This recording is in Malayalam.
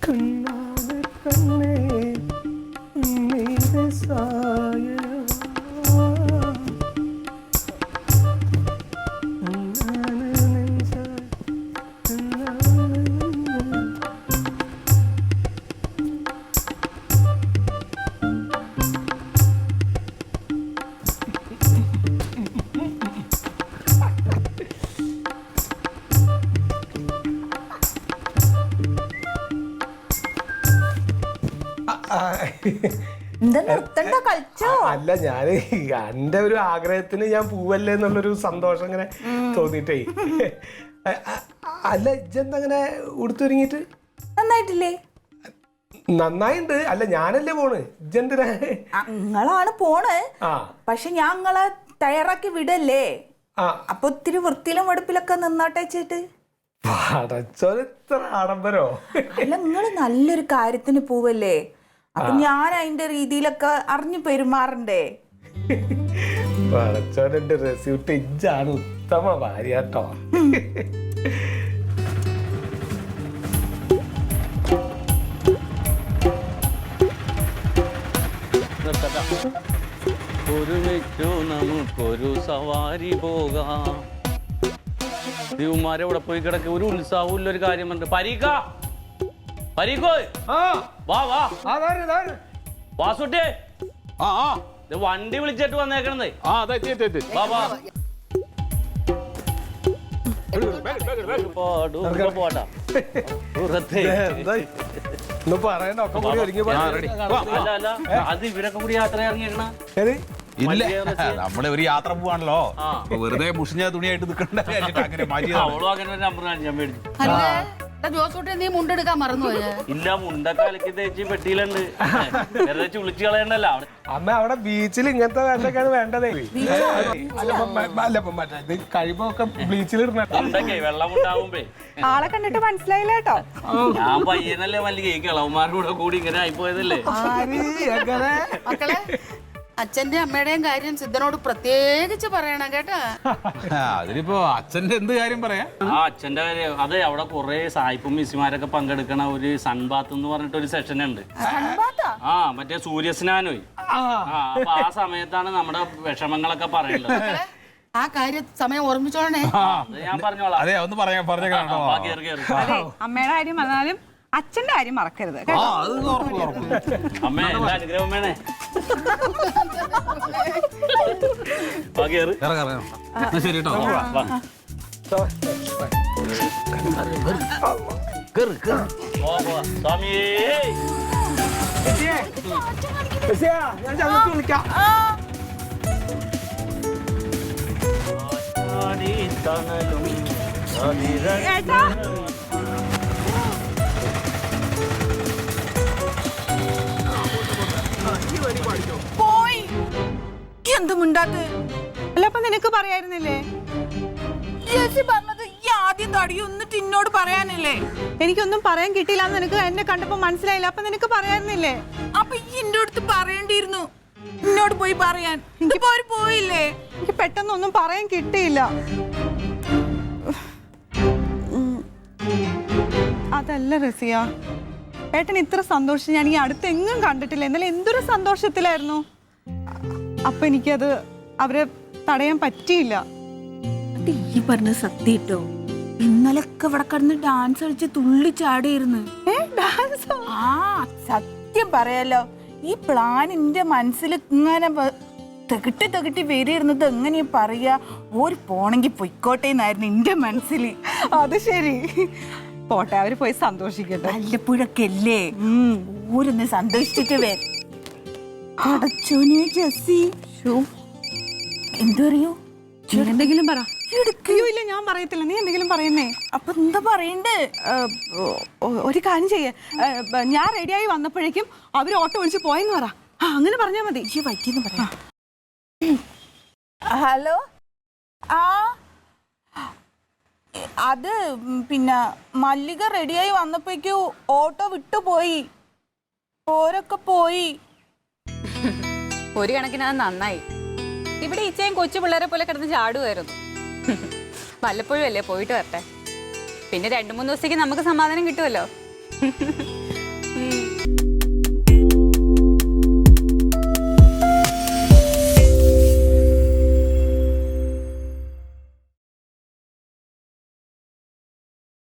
കണ്ണാണ് കണ്ണേ നീടെ സായ അല്ല ഞാന് എന്റെ ഒരു ആഗ്രഹത്തിന് ഞാൻ പോവല്ലേ എന്നുള്ളൊരു സന്തോഷം ഇങ്ങനെ തോന്നിട്ടേ. അല്ല ഇജ്ജെന്തങ്ങനെ ഉടുത്തൊരുങ്ങിട്ട് നന്നായിട്ടില്ലേ? നന്നായിണ്ട്. അല്ല ഞാനല്ലേ പോണ്, ഇജ്ജെന്തിനാ? നിങ്ങളാണ് പോണ്, പക്ഷെ ഞാൻ നിങ്ങളെ തയ്യാറാക്കി വിടല്ലേ. അപ്പൊ ഒത്തിരി വൃത്തിയിലും വെടുപ്പിലൊക്കെ നിന്നോട്ടെ വെച്ചിട്ട്. പടച്ചോത്ര ആഡംബരോ? അല്ല നിങ്ങള് നല്ലൊരു കാര്യത്തിന് പോവല്ലേ, അപ്പൊ ഞാൻ അതിന്റെ രീതിയിലൊക്കെ അറിഞ്ഞു പെരുമാറണ്ടേ. പടച്ചോന്റെ റെസ്യൂട്ട് ഇജ്ജാണ് ഉത്തമ ഭാര്യ കേട്ടോ. നമുക്കൊരു സവാരി പോകാം. ദിവന്മാരെ ഇവിടെ പോയി കിടക്ക, ഒരു ഉത്സാഹവും ഇല്ല. ഒരു കാര്യം പറഞ്ഞ പരീക്കാ പരീക്കോ വാ വാ വാസുട്ടിയെ വണ്ടി വിളിച്ചിട്ട് വന്നേക്കണേ. പോട്ടാ അല്ല അത് ഇവരൊക്കെ കൂടി യാത്ര ഇറങ്ങിയേക്കണ. ഇല്ല, നമ്മള് ഒരു യാത്ര പോവാണല്ലോ, വെറുതെ മുഷിഞ്ഞ തുണിയായിട്ട് നിൽക്കണ്ട. അവളും അങ്ങനെ ഒരു നമ്പർ ഞാൻ മേടിച്ചു. നീ മുണ്ടെടുക്കാൻ മറന്നുപോയ? ഇല്ല, മുണ്ടൊക്കെ അലക്കി തേച്ച് പെട്ടിയിലുണ്ട്, വെറുതെ ചുളിച്ച് കളയണ്ടല്ലോ. അമ്മ അവിടെ ബീച്ചിൽ ഇങ്ങനത്തെ വേണ്ടൊക്കെയാണ് വേണ്ടതേ. കഴിവൊക്കെ ബീച്ചിൽ മുണ്ടൊക്കെ വെള്ളം ഉണ്ടാവുമ്പേ ആളെ കണ്ടിട്ട് മനസ്സിലായില്ല കേട്ടോ. ഞാൻ പയ്യനല്ലേ മല്ലിക, ഈ കിളവന്മാരുടെ കൂടെ കൂടി ഇങ്ങനെ ആയിപ്പോയതല്ലേ. മക്കളെ, അച്ഛന്റെ അമ്മയുടെയും കാര്യം സിദ്ധനോട് പ്രത്യേകിച്ച് പറയണം കേട്ടാ. അതിനിപ്പോ അച്ഛന്റെ എന്ത് കാര്യം പറയാ? അച്ഛന്റെ കാര്യം അതെ, അവിടെ കുറെ സായിപ്പും മിസ്സിമാരൊക്കെ പങ്കെടുക്കണ ഒരു സൺബാത്ത് എന്ന് പറഞ്ഞിട്ട് ഒരു സെഷൻ ഉണ്ട്. മറ്റേ സൂര്യസ്നാനോ. അപ്പൊ ആ സമയത്താണ് നമ്മുടെ വിഷമങ്ങളൊക്കെ പറയേണ്ടത്. ആ കാര്യം സമയം ഓർമ്മിച്ചോളണേ. ഞാൻ പറഞ്ഞോളാം. അതെ, ഒന്ന് പറയാ അമ്മയുടെ കാര്യം പറഞ്ഞാലും അച്ഛന്റെ കാര്യം മറക്കരുത്. അമ്മേ എല്ലാ അനുഗ്രഹം വേണേ. ശരി കേട്ടോ. ഞാൻ വിളിക്കാം. പോയി എന്ത് മിണ്ടാത്ത്? അല്ല അപ്പൊ നിനക്ക് പറയായിരുന്നില്ലേ? ചേച്ചി പറഞ്ഞത് ഈ ആദ്യം തടിയും എന്നിട്ട് എന്നോട് പറയാനില്ലേ? എനിക്കൊന്നും പറയാൻ കിട്ടിയില്ല, നിനക്ക് എന്നെ കണ്ടപ്പോ മനസ്സിലായില്ല. അപ്പൊ നിനക്ക് പറയായിരുന്നില്ലേ? അപ്പൊ ഈ എന്റെ അടുത്ത് പറയേണ്ടിയിരുന്നു, എന്നോട് പോയി പറയാൻ. എനിക്കിപ്പോ അവര് പോയില്ലേ? എനിക്ക് പെട്ടെന്നൊന്നും പറയാൻ കിട്ടിയില്ല. അതല്ല റസിയ, ഏട്ടൻ ഇത്ര സന്തോഷം ഞാൻ ഈ അടുത്ത് എങ്ങും കണ്ടിട്ടില്ല. എന്നാലും എന്തൊരു സന്തോഷത്തിലായിരുന്നു. അപ്പൊ എനിക്കത് അവരെ തടയാൻ പറ്റിയില്ല. ഈ പറഞ്ഞ സത്യം. ഇന്നലൊക്കെ ഇവിടെ കിടന്ന് ഡാൻസ് കളിച്ച് തുള്ളിച്ചാടിയിരുന്നു. സത്യം പറയാലോ, ഈ പ്ലാൻ എന്റെ മനസ്സിൽ ഇങ്ങനെ തെകിട്ടി വരിയിരുന്നത്. എങ്ങനെയാ പറയാ, ഓര് പോണെങ്കി പൊയ്ക്കോട്ടെ എന്നായിരുന്നു എന്റെ മനസ്സിൽ. അത് ശരി, പോട്ടെ, അവര് പോയി സന്തോഷിക്കട്ടെ. വല്ലപ്പോഴൊക്കെ അല്ലേ ഊരൊന്ന് സന്തോഷിച്ചിട്ട് വരും. എന്തോ അറിയോ? എന്തെങ്കിലും പറ. ഇല്ല, ഞാൻ പറയത്തില്ല. നീ എന്തെങ്കിലും പറയുന്നേ. അപ്പൊ എന്താ പറയണ്ടേ? ഒരു കാര്യം ചെയ്യേ, ഞാൻ റെഡിയായി വന്നപ്പോഴേക്കും അവര് ഓട്ടോ വിളിച്ച് പോയെന്ന് പറ. അങ്ങനെ പറഞ്ഞാ മതി. ഈ വൈകിന്ന് പറയാം. ഹലോ, അത് പിന്നെ മല്ലിക റെഡിയായി വന്നപ്പോഴേക്കും ഓട്ടോ വിട്ടുപോയി. ഓരൊക്കെ പോയി. ഒരു കണക്കിന് അത് നന്നായി. ഇവിടെ ഇച്ചയും കൊച്ചു പിള്ളേരെ പോലെ കിടന്ന് ചാടുമായിരുന്നു. വല്ലപ്പോഴും അല്ലേ, പോയിട്ട് വരട്ടെ. പിന്നെ 2-3 ദിവസത്തേക്ക് നമുക്ക് സമാധാനം കിട്ടുമല്ലോ.